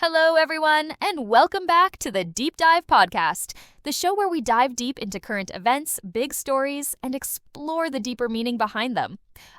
Hello, everyone, and welcome back to the Deep Dive Podcast, the show where we dive deep into current events, big stories, and explore the deeper meaning behind them.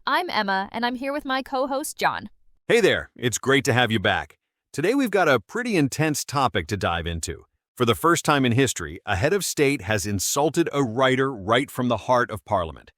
I'm Emma, and I'm here with my co-host, John. Hey there, it's great to have you back. Today we've got a pretty intense topic to dive into. For the first time in history, a head of state has insulted a writer right from the heart of Parliament.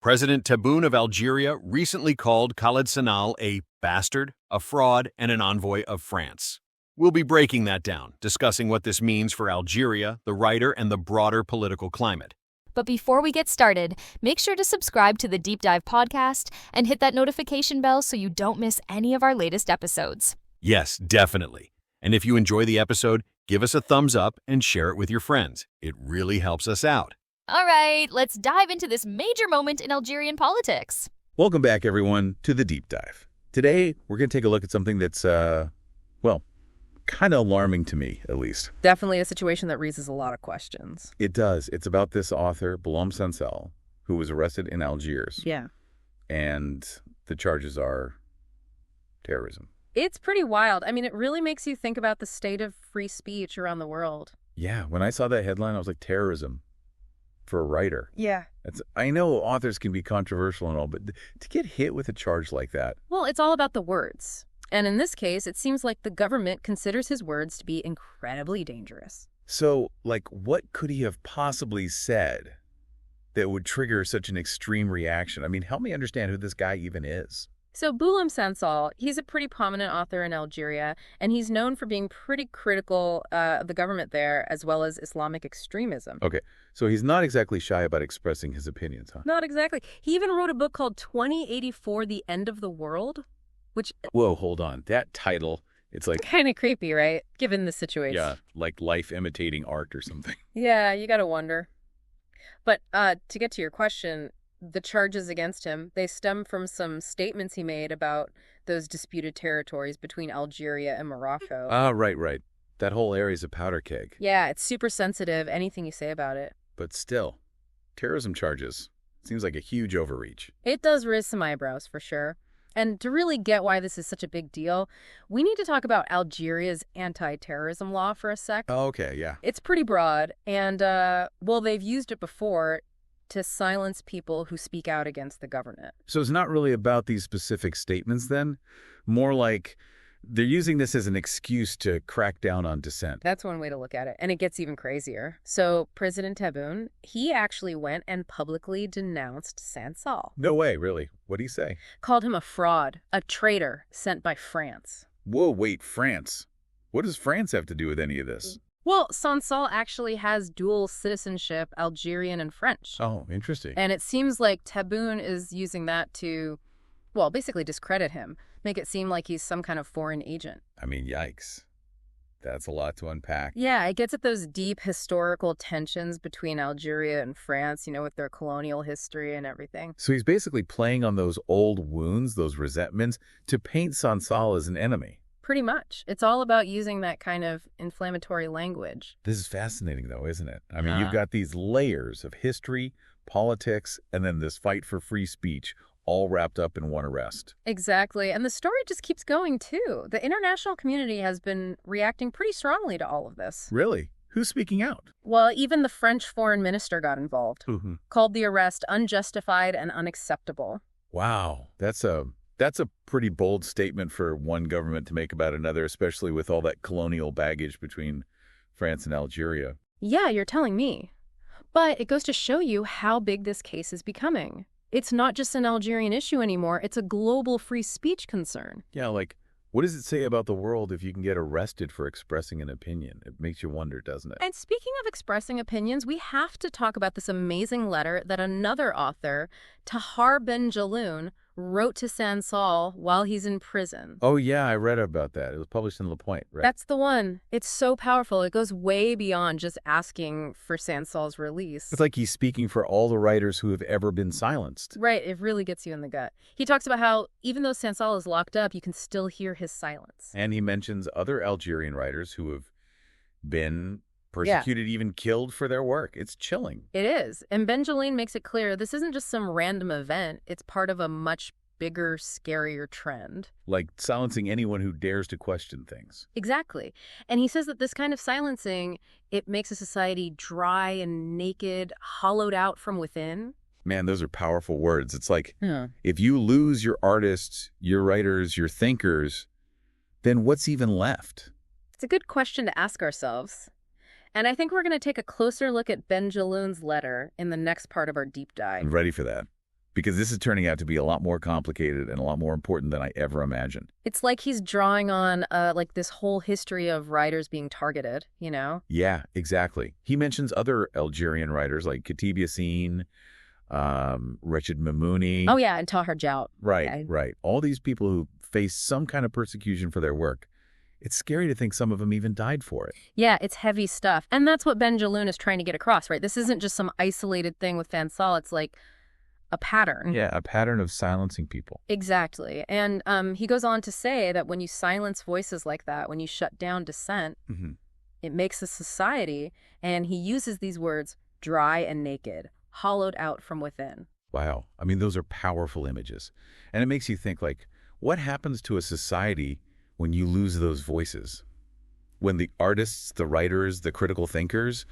President Tebboune of Algeria recently called Khaled Sanal a bastard, a fraud, and an envoy of France. We'll be breaking that down, discussing what this means for Algeria, the writer, and the broader political climate. But before we get started, make sure to subscribe to the Deep Dive Podcast and hit that notification bell so you don't miss any of our latest episodes. Yes, definitely. And if you enjoy the episode, give us a thumbs up and share it with your friends. It really helps us out. All right, let's dive into this major moment in Algerian politics. Welcome back, everyone, to the Deep Dive. Today, we're going to take a look at something that's, kind of alarming to me, at least. Definitely a situation that raises a lot of questions. It does. It's about this author, Boualem Sansal, who was arrested in Algiers. Yeah. And the charges are terrorism. It's pretty wild. I mean, it really makes you think about the state of free speech around the world. Yeah, when I saw that headline, I was like, terrorism for a writer. Yeah. I know authors can be controversial and all, but to get hit with a charge like that. Well, it's all about the words. And in this case, it seems like the government considers his words to be incredibly dangerous. So, what could he have possibly said that would trigger such an extreme reaction? I mean, help me understand who this guy even is. So Boualem Sansal, he's a pretty prominent author in Algeria, and he's known for being pretty critical of the government there, as well as Islamic extremism. Okay, so he's not exactly shy about expressing his opinions, huh? Not exactly. He even wrote a book called 2084, The End of the World, which... Whoa, hold on. That title, it's like... kind of creepy, right? Given the situation. Yeah, like life imitating art or something. Yeah, you gotta wonder. But to get to your question, the charges against him, they stem from some statements he made about those disputed territories between Algeria and Morocco. Ah, right. That whole area's a powder keg. Yeah, it's super sensitive, anything you say about it. But still, terrorism charges. Seems like a huge overreach. It does raise some eyebrows, for sure. And to really get why this is such a big deal, we need to talk about Algeria's anti-terrorism law for a sec. Oh, okay, yeah. It's pretty broad, and, they've used it before to silence people who speak out against the government. So it's not really about these specific statements then? More like they're using this as an excuse to crack down on dissent. That's one way to look at it, and it gets even crazier. So President Tebboune, he actually went and publicly denounced Sansal. No way, really. What'd he say? Called him a fraud, a traitor sent by France. Whoa, wait, France? What does France have to do with any of this? Well, Sansal actually has dual citizenship, Algerian and French. Oh, interesting. And it seems like Tebboune is using that to, basically discredit him, make it seem like he's some kind of foreign agent. I mean, yikes. That's a lot to unpack. Yeah, it gets at those deep historical tensions between Algeria and France, with their colonial history and everything. So he's basically playing on those old wounds, those resentments, to paint Sansal as an enemy. Pretty much. It's all about using that kind of inflammatory language. This is fascinating, though, isn't it? I mean, you've got these layers of history, politics, and then this fight for free speech all wrapped up in one arrest. Exactly. And the story just keeps going, too. The international community has been reacting pretty strongly to all of this. Really? Who's speaking out? Well, even the French foreign minister got involved, called the arrest unjustified and unacceptable. Wow. That's a pretty bold statement for one government to make about another, especially with all that colonial baggage between France and Algeria. Yeah, you're telling me. But it goes to show you how big this case is becoming. It's not just an Algerian issue anymore. It's a global free speech concern. Yeah, what does it say about the world if you can get arrested for expressing an opinion? It makes you wonder, doesn't it? And speaking of expressing opinions, we have to talk about this amazing letter that another author, Tahar Ben Jaloun, wrote to Sansal while he's in prison. Oh, yeah, I read about that. It was published in Le Point, right? That's the one. It's so powerful. It goes way beyond just asking for Sansal's release. It's like he's speaking for all the writers who have ever been silenced. Right. It really gets you in the gut. He talks about how even though Sansal is locked up, you can still hear his silence. And he mentions other Algerian writers who have been persecuted, even killed for their work. It's chilling. It is. And Ben Jaloun makes it clear this isn't just some random event. It's part of a much bigger, scarier trend. Like silencing anyone who dares to question things. Exactly. And he says that this kind of silencing, it makes a society dry and naked, hollowed out from within. Man, those are powerful words. It's like, Yeah. if you lose your artists, your writers, your thinkers, then what's even left? It's a good question to ask ourselves. And I think we're going to take a closer look at Ben Jeloune's letter in the next part of our deep dive. I'm ready for that. Because this is turning out to be a lot more complicated and a lot more important than I ever imagined. It's like he's drawing on like this whole history of writers being targeted, you know? Yeah, exactly. He mentions other Algerian writers like Khatib Yassine, Rachid Mamouni. Oh, yeah, and Tahar Jout. Right, Yeah. right. All these people who face some kind of persecution for their work. It's scary to think some of them even died for it. Yeah, it's heavy stuff. And that's what Ben Jeloune is trying to get across, right? This isn't just some isolated thing with Sansal. It's like a pattern. Yeah, a pattern of silencing people. Exactly. And he goes on to say that when you silence voices like that, when you shut down dissent, it makes a society, and he uses these words, dry and naked, hollowed out from within. Wow. I mean, those are powerful images. And it makes you think, like, what happens to a society when you lose those voices? When the artists, the writers, the critical thinkers,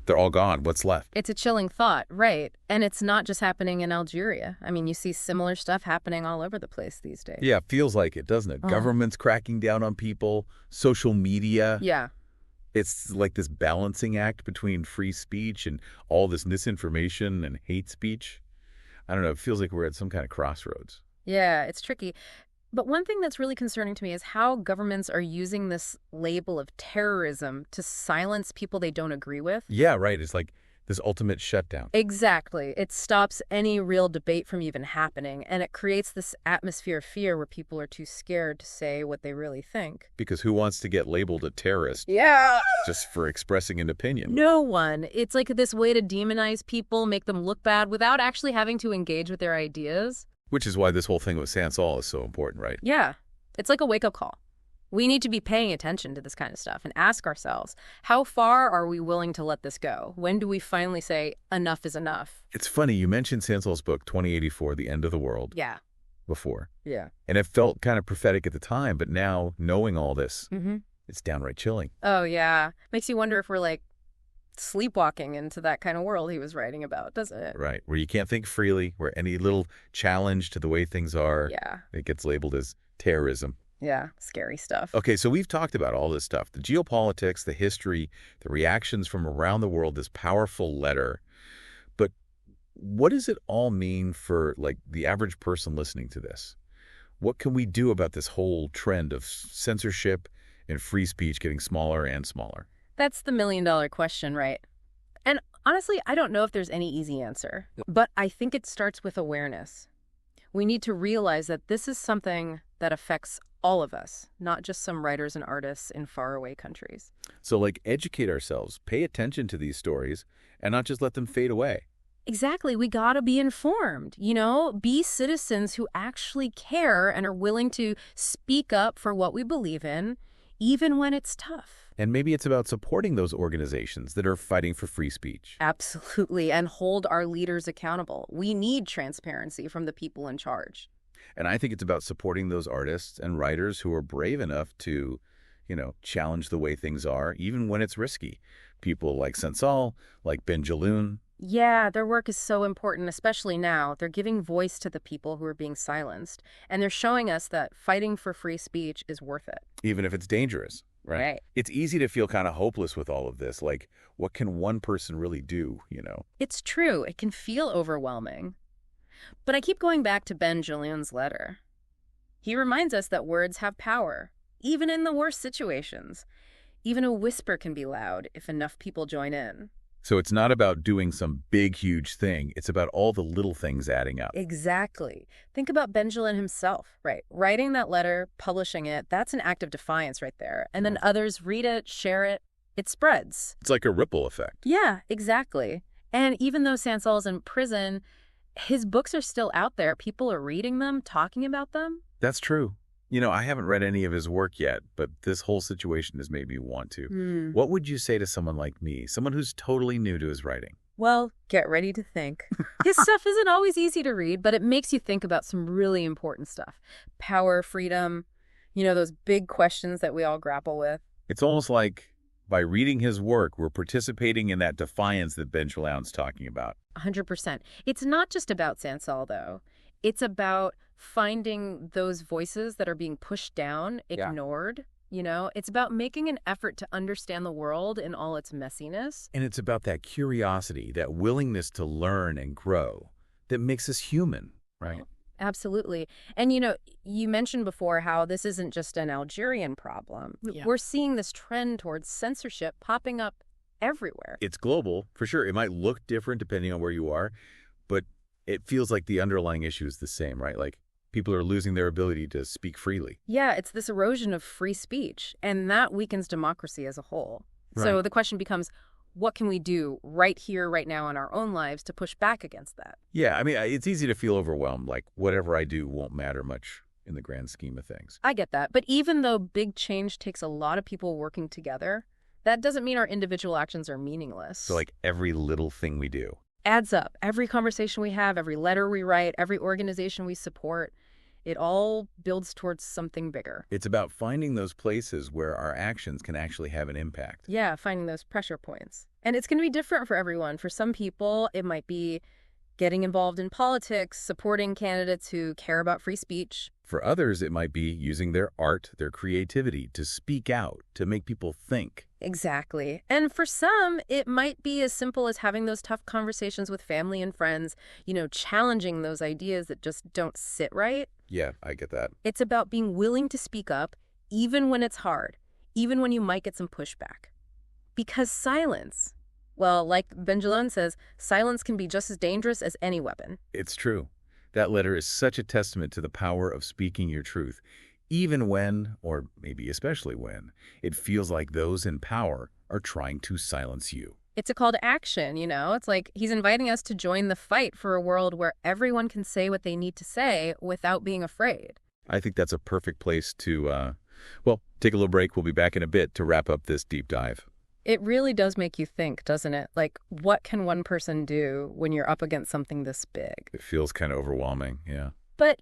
they're all gone. What's left? It's a chilling thought, right? And it's not just happening in Algeria. I mean, you see similar stuff happening all over the place these days. Yeah, feels like it, doesn't it? Governments cracking down on people, social media. Yeah. It's like this balancing act between free speech and all this misinformation and hate speech. I don't know. It feels like we're at some kind of crossroads. Yeah, it's tricky. But one thing that's really concerning to me is how governments are using this label of terrorism to silence people they don't agree with. Yeah, right. It's like this ultimate shutdown. Exactly. It stops any real debate from even happening, and it creates this atmosphere of fear where people are too scared to say what they really think. Because who wants to get labeled a terrorist Yeah. just for expressing an opinion? No one. It's like this way to demonize people, make them look bad without actually having to engage with their ideas. Which is why this whole thing with Sansal is so important, right? Yeah. It's like a wake-up call. We need to be paying attention to this kind of stuff and ask ourselves, how far are we willing to let this go? When do we finally say, enough is enough? It's funny, you mentioned Sansal's book, 2084, The End of the World, Yeah. before. Yeah. And it felt kind of prophetic at the time, but now, knowing all this, it's downright chilling. Oh, yeah. Makes you wonder if we're like sleepwalking into that kind of world he was writing about, doesn't it? Right, where you can't think freely, where any little challenge to the way things are, Yeah. it gets labeled as terrorism. Yeah. Scary stuff. Okay, so we've talked about all this stuff, the geopolitics, the history, the reactions from around the world, this powerful letter. But what does it all mean for, like, the average person listening to this? What can we do about this whole trend of censorship and free speech getting smaller and smaller? That's the million-dollar question, right? And honestly, I don't know if there's any easy answer, but I think it starts with awareness. We need to realize that this is something that affects all of us, not just some writers and artists in faraway countries. So, like, educate ourselves, pay attention to these stories, and not just let them fade away. Exactly. We gotta be informed, you know, be citizens who actually care and are willing to speak up for what we believe in, even when it's tough. And maybe it's about supporting those organizations that are fighting for free speech. Absolutely. And hold our leaders accountable. We need transparency from the people in charge. And I think it's about supporting those artists and writers who are brave enough to, challenge the way things are, even when it's risky. People like Sansal, like Ben Jeloune. Yeah, their work is so important, especially now. They're giving voice to the people who are being silenced. And they're showing us that fighting for free speech is worth it. Even if it's dangerous, right? It's easy to feel kind of hopeless with all of this. Like, what can one person really do, It's true. It can feel overwhelming. But I keep going back to Ben Jeloune's letter. He reminds us that words have power, even in the worst situations. Even a whisper can be loud if enough people join in. So it's not about doing some big, huge thing. It's about all the little things adding up. Exactly. Think about Ben Jeloune himself, right? Writing that letter, publishing it, that's an act of defiance right there. And then others read it, share it, it spreads. It's like a ripple effect. Yeah, exactly. And even though Sansal's in prison, his books are still out there. People are reading them, talking about them. That's true. I haven't read any of his work yet, but this whole situation has made me want to. What would you say to someone like me, someone who's totally new to his writing? Well, get ready to think. His stuff isn't always easy to read, but it makes you think about some really important stuff. Power, freedom, those big questions that we all grapple with. It's almost like by reading his work, we're participating in that defiance that Ben Jeloun's talking about. 100%. It's not just about Sansal, though. It's about finding those voices that are being pushed down, ignored. It's about making an effort to understand the world in all its messiness. And it's about that curiosity, that willingness to learn and grow that makes us human, right? Absolutely. And, you mentioned before how this isn't just an Algerian problem. Yeah. We're seeing this trend towards censorship popping up everywhere. It's global, for sure. It might look different depending on where you are, but it feels like the underlying issue is the same, right? Like people are losing their ability to speak freely. Yeah, it's this erosion of free speech, and that weakens democracy as a whole. Right. So the question becomes, what can we do right here, right now in our own lives to push back against that? Yeah, I mean, it's easy to feel overwhelmed, like whatever I do won't matter much in the grand scheme of things. I get that. But even though big change takes a lot of people working together, that doesn't mean our individual actions are meaningless. So like every little thing we do adds up. Every conversation we have, every letter we write, every organization we support, it all builds towards something bigger. It's about finding those places where our actions can actually have an impact. Yeah, finding those pressure points. And it's going to be different for everyone. For some people, it might be getting involved in politics, supporting candidates who care about free speech. For others, it might be using their art, their creativity to speak out, to make people think. Exactly. And for some, it might be as simple as having those tough conversations with family and friends, challenging those ideas that just don't sit right. Yeah, I get that. It's about being willing to speak up, even when it's hard, even when you might get some pushback. Because silence, well, like Ben Jeloun says, silence can be just as dangerous as any weapon. It's true. That letter is such a testament to the power of speaking your truth, even when, or maybe especially when, it feels like those in power are trying to silence you. It's a call to action, It's like he's inviting us to join the fight for a world where everyone can say what they need to say without being afraid. I think that's a perfect place to, take a little break. We'll be back in a bit to wrap up this deep dive. It really does make you think, doesn't it? Like, what can one person do when you're up against something this big? It feels kind of overwhelming, yeah. But,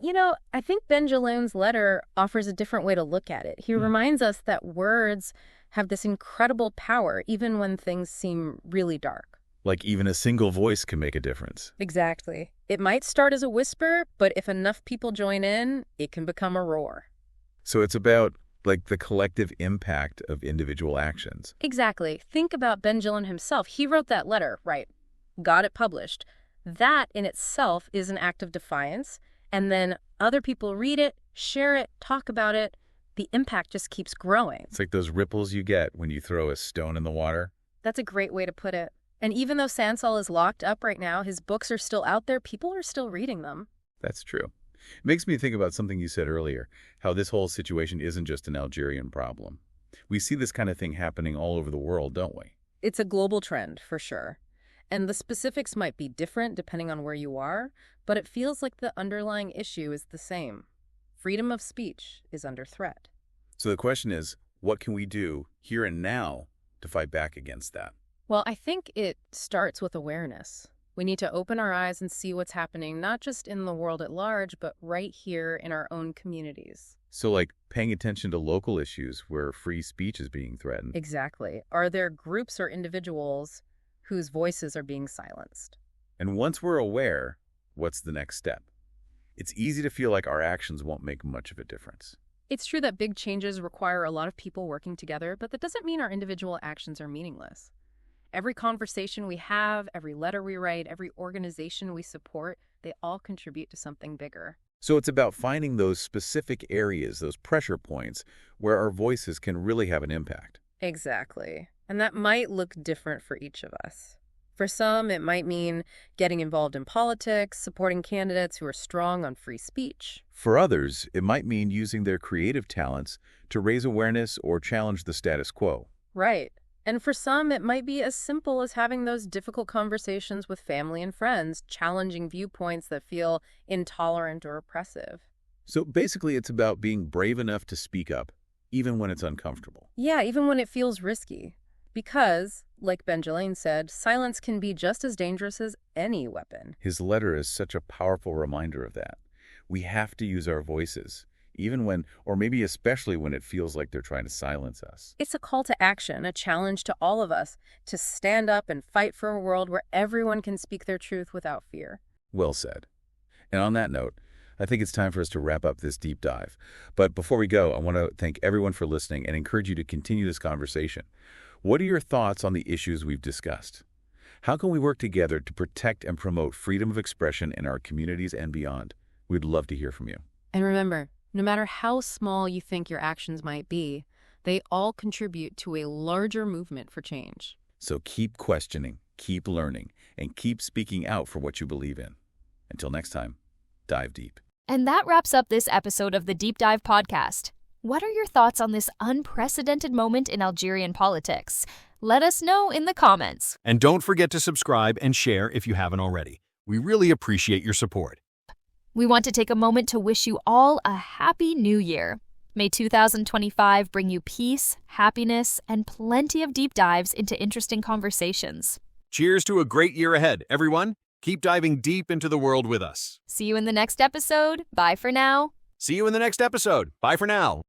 I think Ben Jeloun's letter offers a different way to look at it. He reminds us that words have this incredible power, even when things seem really dark. Like even a single voice can make a difference. Exactly. It might start as a whisper, but if enough people join in, it can become a roar. So it's about like the collective impact of individual actions. Exactly. Think about Ben Jeloun himself. He wrote that letter, right? Got it published. That in itself is an act of defiance. And then other people read it, share it, talk about it. The impact just keeps growing. It's like those ripples you get when you throw a stone in the water. That's a great way to put it. And even though Sansal is locked up right now, his books are still out there. People are still reading them. That's true. It makes me think about something you said earlier, how this whole situation isn't just an Algerian problem. We see this kind of thing happening all over the world, don't we? It's a global trend, for sure. And the specifics might be different depending on where you are, but it feels like the underlying issue is the same. Freedom of speech is under threat. So the question is, what can we do here and now to fight back against that? Well, I think it starts with awareness. We need to open our eyes and see what's happening, not just in the world at large, but right here in our own communities. So like paying attention to local issues where free speech is being threatened. Exactly. Are there groups or individuals whose voices are being silenced? And once we're aware, what's the next step? It's easy to feel like our actions won't make much of a difference. It's true that big changes require a lot of people working together, but that doesn't mean our individual actions are meaningless. Every conversation we have, every letter we write, every organization we support, they all contribute to something bigger. So it's about finding those specific areas, those pressure points, where our voices can really have an impact. Exactly. And that might look different for each of us. For some, it might mean getting involved in politics, supporting candidates who are strong on free speech. For others, it might mean using their creative talents to raise awareness or challenge the status quo. Right. And for some, it might be as simple as having those difficult conversations with family and friends, challenging viewpoints that feel intolerant or oppressive. So basically, it's about being brave enough to speak up, even when it's uncomfortable. Yeah, even when it feels risky. Because, like Benjalain said, silence can be just as dangerous as any weapon. His letter is such a powerful reminder of that. We have to use our voices, even when, or maybe especially when it feels like they're trying to silence us. It's a call to action, a challenge to all of us to stand up and fight for a world where everyone can speak their truth without fear. Well said. And on that note, I think it's time for us to wrap up this deep dive. But before we go, I want to thank everyone for listening and encourage you to continue this conversation. What are your thoughts on the issues we've discussed? How can we work together to protect and promote freedom of expression in our communities and beyond? We'd love to hear from you. And remember, no matter how small you think your actions might be, they all contribute to a larger movement for change. So keep questioning, keep learning, and keep speaking out for what you believe in. Until next time, dive deep. And that wraps up this episode of the Deep Dive podcast. What are your thoughts on this unprecedented moment in Algerian politics? Let us know in the comments. And don't forget to subscribe and share if you haven't already. We really appreciate your support. We want to take a moment to wish you all a happy new year. May 2025 bring you peace, happiness, and plenty of deep dives into interesting conversations. Cheers to a great year ahead, everyone. Keep diving deep into the world with us. See you in the next episode. Bye for now. See you in the next episode. Bye for now.